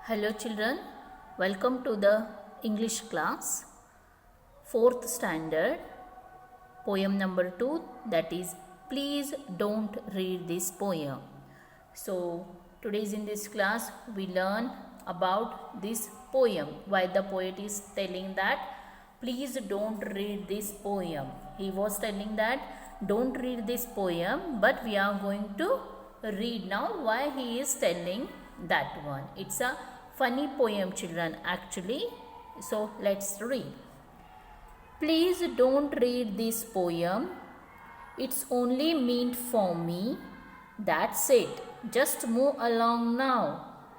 Hello children, welcome to the English class, 4th standard, poem number 2, that is Please Don't Read This Poem. So today's in this class we learn about this poem, why the poet is telling that please don't read this poem. He was telling that don't read this poem, but we are going to read now why he is telling that one. It's a funny poem children actually, so let's read. Please don't read this poem, it's only meant for me. That's it, just move along now,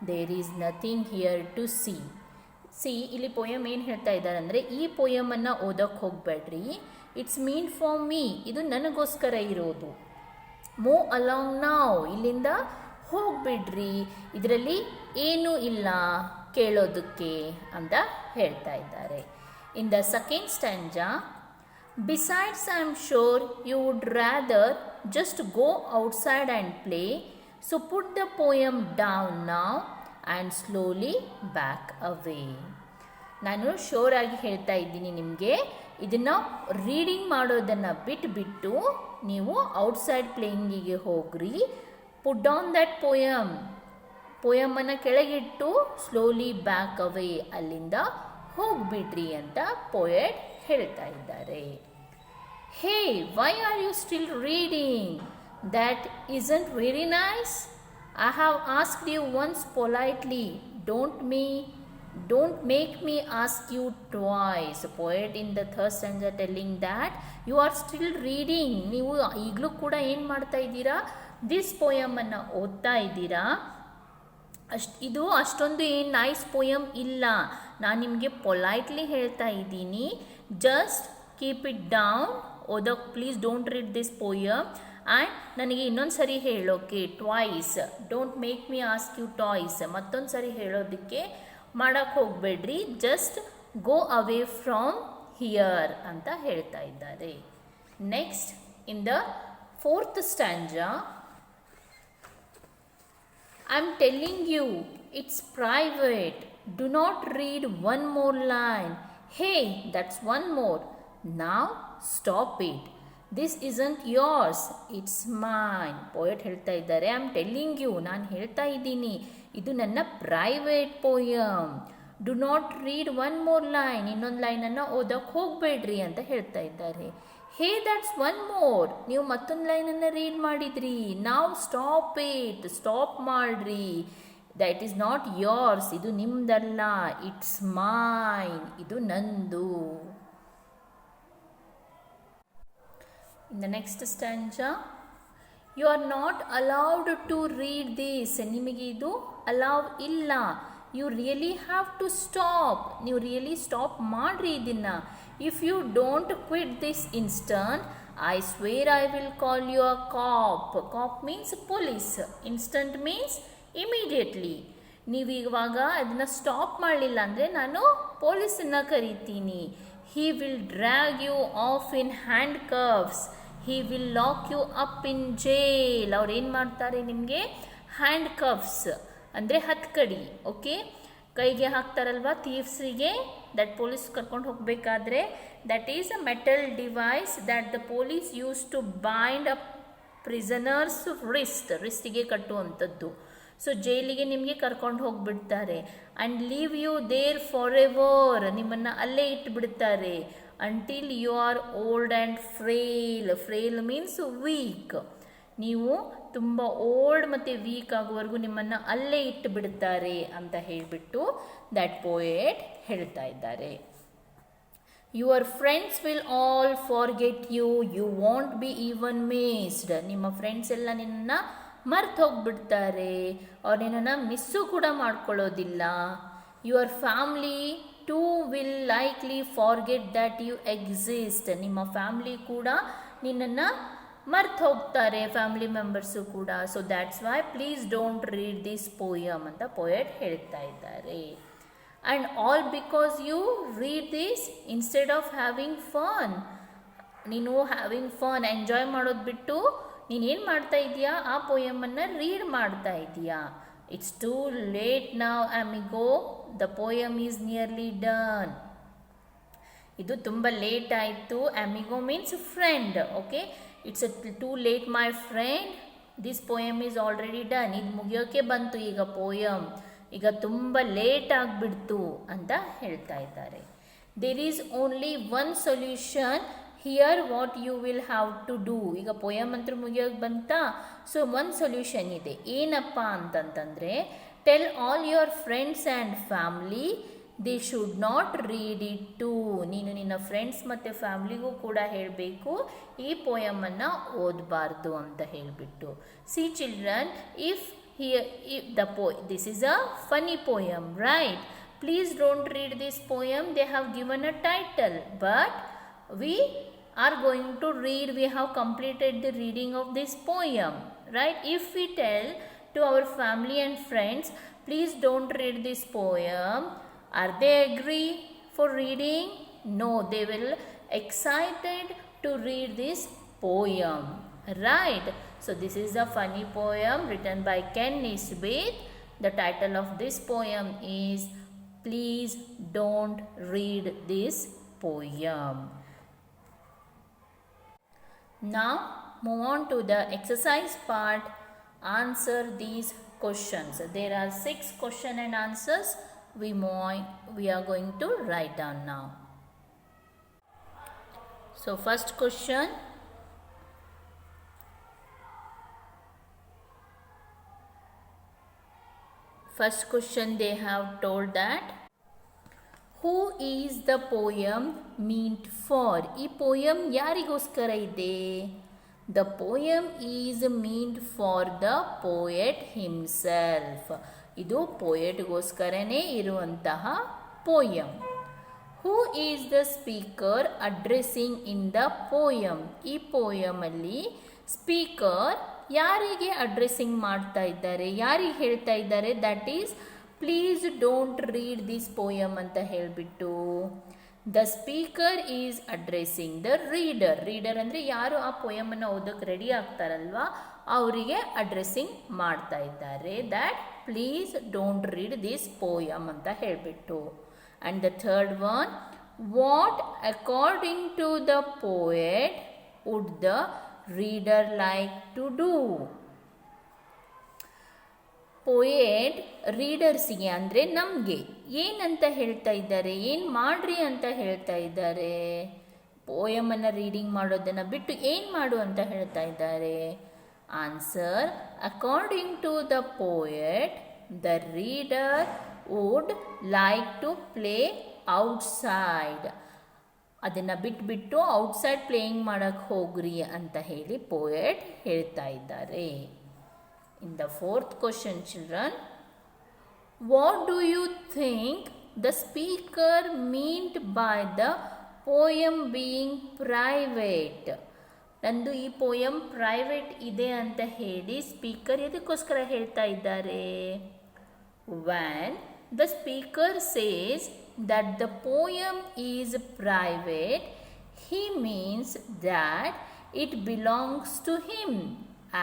there is nothing here to see. ಇಲ್ಲಿ poem ಏನು ಹೇಳ್ತಾ ಇದ್ದಾರೆ ಅಂದರೆ ಈ ಪೋಯಮನ್ನು ಓದಕ್ಕೆ ಹೋಗಬೇಡ್ರಿ, it's mean for me, ಇದು ನನಗೋಸ್ಕರ ಇರೋದು. ಮೂವ್ ಅಲಾಂಗ್ ನಾವ್, ಇಲ್ಲಿಂದ ಹೋಗ್ಬಿಡ್ರಿ, ಇದರಲ್ಲಿ ಏನೂ ಇಲ್ಲ ಕೇಳೋದಕ್ಕೆ ಅಂತ ಹೇಳ್ತಾ ಇದ್ದಾರೆ. In the second stanza, besides I am sure you would rather just go outside and play, so put the poem down now and slowly back away. ನಾನು ಶೋರಾಗಿ ಹೇಳ್ತಾ ಇದ್ದೀನಿ ನಿಮಗೆ, ಇದನ್ನು ರೀಡಿಂಗ್ ಮಾಡೋದನ್ನು ಬಿಟ್ಟು ನೀವು ಔಟ್ಸೈಡ್ ಪ್ಲೇಯಿಂಗಿಗೆ ಹೋಗ್ರಿ, ಪುಟ್ ಡೌನ್ ದಟ್ ಪೋಯಮನ್ನು ಕೆಳಗಿಟ್ಟು ಸ್ಲೋಲಿ ಬ್ಯಾಕ್ ಅವೇ, ಅಲ್ಲಿಂದ ಹೋಗ್ಬಿಡ್ರಿ ಅಂತ ಪೋಯೆಟ್ ಹೇಳ್ತಾ ಇದ್ದಾರೆ. Hey, why are you still reading? That isn't very nice. I have asked you once politely, don't make me ask you twice. Poet in the third stanza telling that you are still reading. ನೀವು ಈಗಲೂ ಕೂಡ ಏನು ಮಾಡ್ತಾ ಇದ್ದೀರಾ, this ಪೋಯಮನ್ನು ಓದ್ತಾ ಇದ್ದೀರಾ. ಇದು ಅಷ್ಟೊಂದು ಏನು ನೈಸ್ ಪೋಯಮ್ ಇಲ್ಲ, ನಾನು ನಿಮಗೆ ಪೊಲೈಟ್ಲಿ ಹೇಳ್ತಾ ಇದ್ದೀನಿ, ಜಸ್ಟ್ ಕೀಪ್ ಇಟ್ ಡೌನ್, ಓದೋಕೆ please don't read this poem. And ನನಗೆ ಇನ್ನೊಂದು ಸರಿ ಹೇಳೋಕ್ಕೆ twice, don't make me ask you twice, ಮತ್ತೊಂದು ಸರಿ ಹೇಳೋದಕ್ಕೆ ಮಾಡೋಕ್ಕೆ ಹೋಗಬೇಡ್ರಿ, just go away from here ಅಂತ ಹೇಳ್ತಾ ಇದ್ದಾರೆ. Next in the fourth stanza, I am telling you it's private, do not read one more line. Hey, that's one more, now stop it, this isn't yours, it's mine. Poet ಹೇಳ್ತಾ ಇದ್ದಾರೆ, I am telling you, ನಾನು ಹೇಳ್ತಾ ಇದ್ದೀನಿ, ಇದು ನನ್ನ private poem, do not read one more line, ಇನ್ನೊಂದು ಲೈನನ್ನು ಓದೋಕ್ಕೆ ಹೋಗಬೇಡ್ರಿ ಅಂತ ಹೇಳ್ತಾ ಇದ್ದಾರೆ. ಹೇ, ದಟ್ಸ್ ಒನ್ ಮೋರ್, ನೀವು ಮತ್ತೊಂದು ಲೈನನ್ನು ರೀಡ್ ಮಾಡಿದ್ರಿ, ನಾವು ಸ್ಟಾಪ್ ಇಟ್, ಸ್ಟಾಪ್ ಮಾಡ್ರಿ, ದಟ್ ಈಸ್ ನಾಟ್ ಯೋರ್ಸ್, ಇದು ನಿಮ್ದಲ್ಲ, ಇಟ್ಸ್ ಮೈನ್, ಇದು ನಂದು. In the next stanza, you are not allowed to read this. ನಿಮಗೆ ಇದು ಅಲೌ ಇಲ್ಲ, you really have to stop, ನೀವು ರಿಯಲಿ ಸ್ಟಾಪ್ ಮಾಡ್ರಿ ಇದನ್ನು. If you don't quit this instant, I swear I will call you a cop. Cop means police, instant means immediately. ನೀವು ಇವಾಗ ಅದನ್ನು stop ಮಾಡಲಿಲ್ಲ ಅಂದರೆ ನಾನು ಪೊಲೀಸನ್ನು ಕರಿತೀನಿ. He will drag you off in handcuffs. He will lock you up in jail. ಅವ್ರು ಏನು ಮಾಡ್ತಾರೆ ನಿಮಗೆ, ಹ್ಯಾಂಡ್ ಕಫ್ಸ್ ಅಂದರೆ ಹತ್ಕಡಿ, ಓಕೆ, ಕೈಗೆ ಹಾಕ್ತಾರಲ್ವ ಥೀವ್ಸ್ರಿಗೆ, ದಟ್ ಪೊಲೀಸ್ ಕರ್ಕೊಂಡು ಹೋಗಬೇಕಾದ್ರೆ, that is a metal device that the police use to bind a prisoners ರಿಸ್ಟಿಗೆ ಕಟ್ಟುವಂಥದ್ದು. ಸೊ ಜೈಲಿಗೆ ನಿಮಗೆ ಕರ್ಕೊಂಡು ಹೋಗಿಬಿಡ್ತಾರೆ. And leave you there forever, ನಿಮ್ಮನ್ನು ಅಲ್ಲೇ ಇಟ್ಬಿಡ್ತಾರೆ. Until you are old and frail means weak, ನೀವು ತುಂಬ ಓಲ್ಡ್ ಮತ್ತು ವೀಕ್ ಆಗುವವರೆಗೂ ನಿಮ್ಮನ್ನು ಅಲ್ಲೇ ಇಟ್ಟುಬಿಡ್ತಾರೆ ಅಂತ ಹೇಳಿಬಿಟ್ಟು ದ್ಯಾಟ್ ಪೋಯೆಟ್ ಹೇಳ್ತಾ ಇದ್ದಾರೆ. Your friends will all forget you, you won't be even missed, ನಿಮ್ಮ ಫ್ರೆಂಡ್ಸ್ ಎಲ್ಲ ನಿನ್ನನ್ನು ಮರ್ತು ಹೋಗ್ಬಿಡ್ತಾರೆ, ಅವ್ರು ನಿನ್ನನ್ನು ಮಿಸ್ಸು ಕೂಡ ಮಾಡ್ಕೊಳ್ಳೋದಿಲ್ಲ. Your family too will likely forget that you exist, ನಿಮ್ಮ ಫ್ಯಾಮ್ಲಿ ಕೂಡ ನಿನ್ನನ್ನು ಮರ್ತು ಹೋಗ್ತಾರೆ, ಫ್ಯಾಮಿಲಿ ಮೆಂಬರ್ಸು ಕೂಡ. So that's why please don't read this poem ಅಂತ ಪೋಯೆಟ್ ಹೇಳ್ತಾ ಇದ್ದಾರೆ. And all because you read this instead of having fun, ನೀನು ಹ್ಯಾವಿಂಗ್ ಫನ್ ಎಂಜಾಯ್ ಮಾಡೋದು ಬಿಟ್ಟು ನೀನೇನು ಮಾಡ್ತಾ ಇದೆಯಾ, ಆ ಪೋಯಮನ್ನು ರೀಡ್ ಮಾಡ್ತಾ ಇದೆಯಾ. It's too late now, amigo. The poem is nearly done. ಇದು ತುಂಬ ಲೇಟ್ ಆಯಿತು. Amigo means friend. Okay, it's too late my friend, this poem is already done. ಇದು ಮುಗಿಯೋಕ್ಕೆ ಬಂತು ಈಗ ಪೋಯಮ್, ಈಗ ತುಂಬ ಲೇಟ್ ಆಗಿಬಿಡ್ತು ಅಂತ ಹೇಳ್ತಾ ಇದ್ದಾರೆ. There is only one solution here, what you will have to do. ಈಗ ಪೋಯಮ್ ಅಂತೂ ಮುಗಿಯೋಕೆ ಬಂತಾ, ಸೊ ಒಂದು ಸೊಲ್ಯೂಷನ್ ಇದೆ. ಏನಪ್ಪ ಅಂತಂತಂದರೆ, tell all your friends and family they should not read it too. ನೀನು ನಿನ್ನ ಫ್ರೆಂಡ್ಸ್ ಮತ್ತು ಫ್ಯಾಮ್ಲಿಗೂ ಕೂಡ ಹೇಳಬೇಕು ಈ ಪೋಯಮನ್ನು ಓದಬಾರ್ದು ಅಂತ ಹೇಳಿಬಿಟ್ಟು. See children, if this is a funny poem, right? Please don't read this poem. They have given a title, but we are going to read. We have completed the reading of this poem, right? If we tell to our family and friends, please don't read this poem, are they agree for reading? No, they will excited to read this poem, right? So this is a funny poem written by Ken Nesbitt. The title of this poem is Please Don't Read This Poem. Now move on to the exercise part. Answer these questions. There are 6 question and answers. We are going to write down now. So first question. First question they have told that who is the poem meant for? ಈ poem ಯಾರಿಗೋಸ್ಕರ ಇದೆ? The poem is meant for the poet himself. ಇದು ಪೋಯೆಟ್ಗೋಸ್ಕರನೇ ಇರುವಂತಹ poem. Who is the speaker addressing in the poem? ಈ poem ಅಲ್ಲಿ speaker ಯಾರಿಗೆ addressing ಮಾಡ್ತಾ ಇದ್ದಾರೆ, ಯಾರಿಗೆ ಹೇಳ್ತಾ ಇದ್ದಾರೆ? That is please don't read this poem ಅಂತ ಹೇಳಿಬಿಟ್ಟು the speaker is addressing the reader. Reader ಅಂದರೆ ಯಾರು ಆ ಪೋಯಮನ್ನು ಓದೋಕ್ಕೆ ರೆಡಿ ಆಗ್ತಾರಲ್ವ ಅವರಿಗೆ ಅಡ್ರೆಸ್ಸಿಂಗ್ ಮಾಡ್ತಾ ಇದ್ದಾರೆ. That please don't read this poem ಅಂತ ಹೇಳಿಬಿಟ್ಟು. And the third one, what according to the poet would the reader like to do? Poet ರೀಡರ್ಸಿಗೆ ಅಂದರೆ ನಮಗೆ ಏನಂತ ಹೇಳ್ತಾ ಇದ್ದಾರೆ, ಏನು ಮಾಡ್ರಿ ಅಂತ ಹೇಳ್ತಾ ಇದ್ದಾರೆ? ಪೋಯಮನ್ನು ರೀಡಿಂಗ್ ಮಾಡೋದನ್ನು ಬಿಟ್ಟು ಏನು ಮಾಡು ಅಂತ ಹೇಳ್ತಾ ಇದ್ದಾರೆ? Answer, according to the poet the reader would like to play outside. ಅದನ್ನು ಬಿಟ್ಬಿಟ್ಟು ಔಟ್ಸೈಡ್ ಪ್ಲೇಯಿಂಗ್ ಮಾಡೋಕ್ಕೆ ಹೋಗ್ರಿ ಅಂತ ಹೇಳಿ ಪೋಯೆಟ್ ಹೇಳ್ತಾ ಇದ್ದಾರೆ. In the fourth question, children, what do you think the speaker meant by the poem being private? ನಂದು ಈ ಪೋಯಮ್ ಪ್ರೈವೇಟ್ ಇದೆ ಅಂತ ಹೇಳಿ ಸ್ಪೀಕರ್ ಎದಕ್ಕೋಸ್ಕರ ಹೇಳ್ತಾ ಇದ್ದಾರೆ? When the speaker says that the poem is private, he means that it belongs to him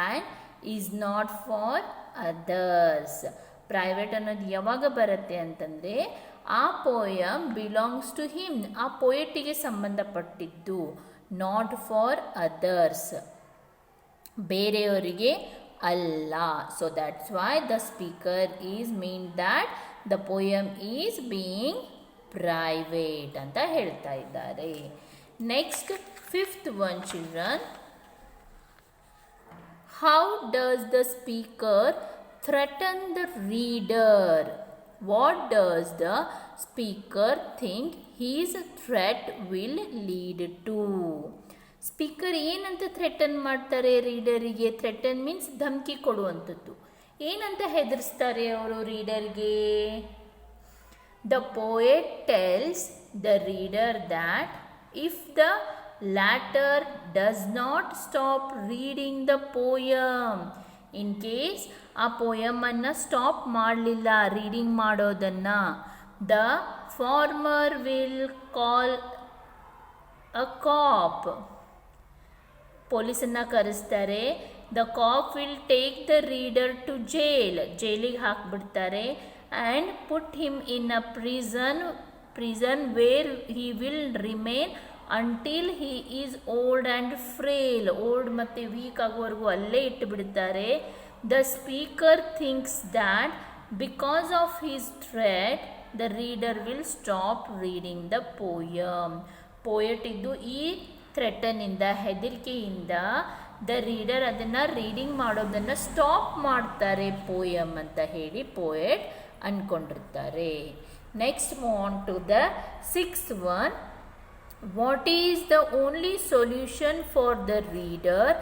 and is not for others. Private ಅನ್ನೋದು ಯಾವಾಗ ಬರುತ್ತೆ ಅಂತಂದರೆ ಆ ಪೋಯಮ್ ಬಿಲಾಂಗ್ಸ್ ಟು ಹಿಮ್, ಆ ಪೋಯೆಟಿಗೆ ಸಂಬಂಧಪಟ್ಟಿದ್ದು, ನಾಟ್ ಫಾರ್ ಅದರ್ಸ್, ಬೇರೆಯವರಿಗೆ ಅಲ್ಲ. So that's why the speaker is mean that the poem is being private ಅಂತ ಹೇಳ್ತಾ ಇದ್ದಾರೆ. Next fifth one, children, how does the speaker threaten the reader? What does the speaker think his threat will lead to? Speaker ಏನಂತ threaten ಮಾಡ್ತಾರೆ ರೀಡರಿಗೆ? Threaten means ಧಮಕಿ ಕೊಡುವಂಥದ್ದು. ಏನಂತ ಹೆದರಿಸ್ತಾರೆ ಅವರು ರೀಡರ್ಗೆ? The poet tells the reader that if the latter does not stop reading the poem, in case ಆ ಪೋಯಮನ್ನು ಸ್ಟಾಪ್ ಮಾಡಲಿಲ್ಲ ರೀಡಿಂಗ್ ಮಾಡೋದನ್ನು, the farmer will call a cop, ಪೊಲೀಸನ್ನು ಕರೆಸ್ತಾರೆ. the cop will take the reader to jail. ಜೈಲಿಗೆ ಹಾಕ್ಬಿಡ್ತಾರೆ and put him in a prison where he will remain until he is old and frail. old ಮತ್ತು weak ಆಗೋವರೆಗೂ ಅಲ್ಲೇ ಇಟ್ಟುಬಿಡ್ತಾರೆ. The speaker thinks that because of his threat the reader will stop reading the poem. poet ಇದ್ದು ಈ ಥ್ರೆಟನಿಂದ ಹೆದರಿಕೆಯಿಂದ the reader ಅದನ್ನು reading ಮಾಡೋದನ್ನು stop ಮಾಡ್ತಾರೆ ಪೋಯಮ್ ಅಂತ ಹೇಳಿ ಪೋಯೆಟ್ ಅಂದ್ಕೊಂಡಿರ್ತಾರೆ. Next move on to the 6th one. What is the only solution for the reader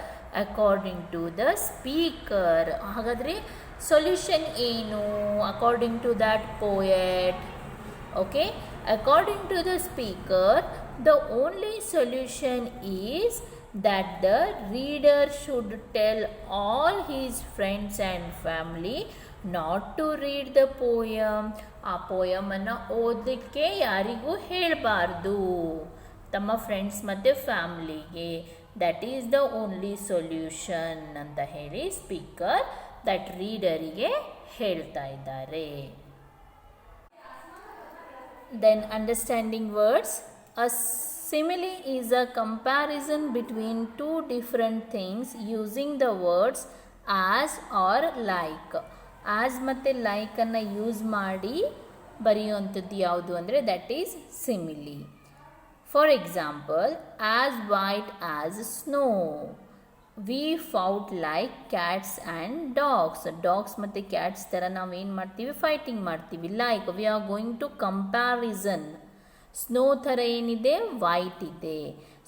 according to the speaker? ಹಾಗಾದರೆ ಸೊಲ್ಯೂಷನ್ ಏನು according to that poet? Okay, according to the speaker, the only solution is that the reader should tell all his friends and family not to read the poem. ಆ ಪೋಯಮನ್ನು ಓದಲಿಕ್ಕೆ ಯಾರಿಗೂ ಹೇಳಬಾರ್ದು, ತಮ್ಮ friends ಮತ್ತು ಫ್ಯಾಮ್ಲಿಗೆ. That is the only solution ಅಂತ ಹೇಳಿ speaker that ರೀಡರಿಗೆ ಹೇಳ್ತಾ ಇದ್ದಾರೆ. Then understanding words. A simile is a comparison between two different things using the words as or like. as ಮತ್ತು like ಅನ್ನು ಯೂಸ್ ಮಾಡಿ ಬರೆಯುವಂಥದ್ದು ಯಾವುದು ಅಂದರೆ that is simile. For example, as white as snow. we fought like cats and dogs. dogs ಮತ್ತು cats ಥರ ನಾವೇನು ಮಾಡ್ತೀವಿ, fighting ಮಾಡ್ತೀವಿ. Like we are going to comparison. Snow ಥರ ಏನಿದೆ, ವೈಟ್ ಇದೆ.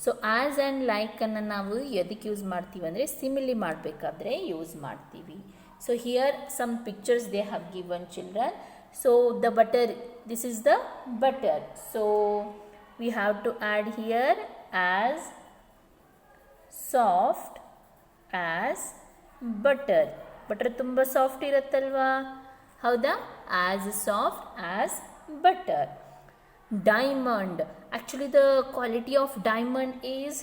ಸೊ ಆ್ಯಸ್ ಆ್ಯಂಡ್ ಲೈಕನ್ನು ನಾವು ಎದಕ್ಕೆ ಯೂಸ್ ಮಾಡ್ತೀವಿ ಅಂದರೆ ಸಿಮಿಲಿ ಮಾಡಬೇಕಾದ್ರೆ ಯೂಸ್ ಮಾಡ್ತೀವಿ. So here some pictures they have given children. So the butter, this is the butter. So we have to add here as soft as butter. Butter ತುಂಬ soft ಇರುತ್ತಲ್ವಾ, ಹೌದಾ? As soft as butter. Diamond, actually the quality of diamond is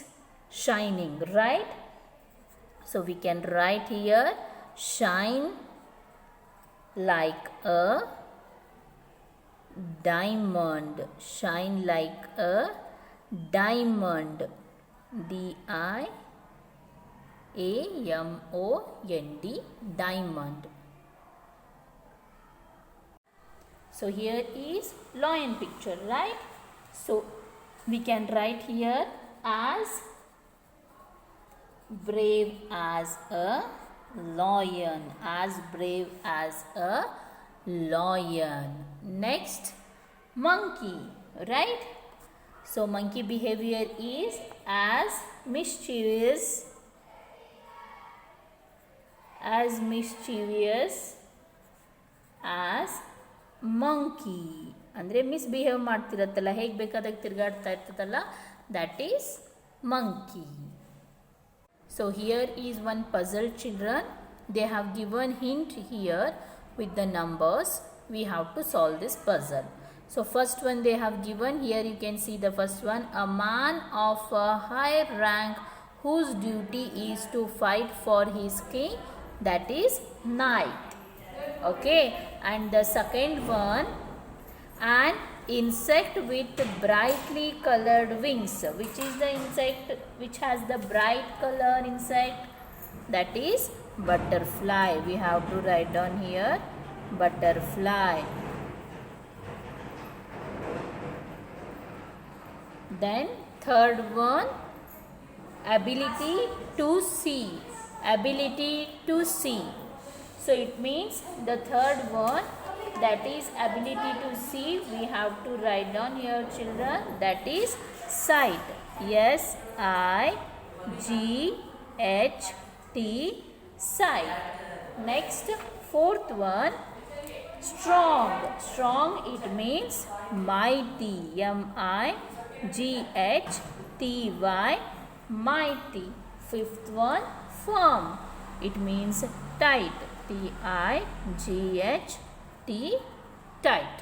shining, right? So we can write here shine like a diamond. shine like a diamond. D-I-A-M-O-N-D, diamond. So here is lion picture, right? So we can write here as brave as a lion. as brave as a lion. Next, monkey, right? So monkey behavior is as mischievous as monkey. ಅಂದರೆ misbehave ಮಾಡ್ತಿರತ್ತಲ್ಲ, ಹೇಗೆ ಬೇಕಾದಾಗ ತಿರುಗಾಡ್ತಾ ಇರ್ತದಲ್ಲ, that is monkey. So here is one puzzle, children. They have given hint here with the numbers. We have to solve this puzzle. So first one they have given here, you can see the first one. A man of a high rank whose duty is to fight for his king, that is knight. Okay, and the second one, an insect with brightly colored wings. Which is the insect which has the bright color insect? That is butterfly. We have to write down here butterfly. Then third one, ability to see. ability to see. So it means the third one, that is ability to see, we have to write down here, children, that is sight. S-I-G-H-T, sight. Next, fourth one, strong. Strong, it means mighty. M-I-G-H-T-Y, mighty. Fifth one, firm. It means tight. T-I-G-H-T, tight.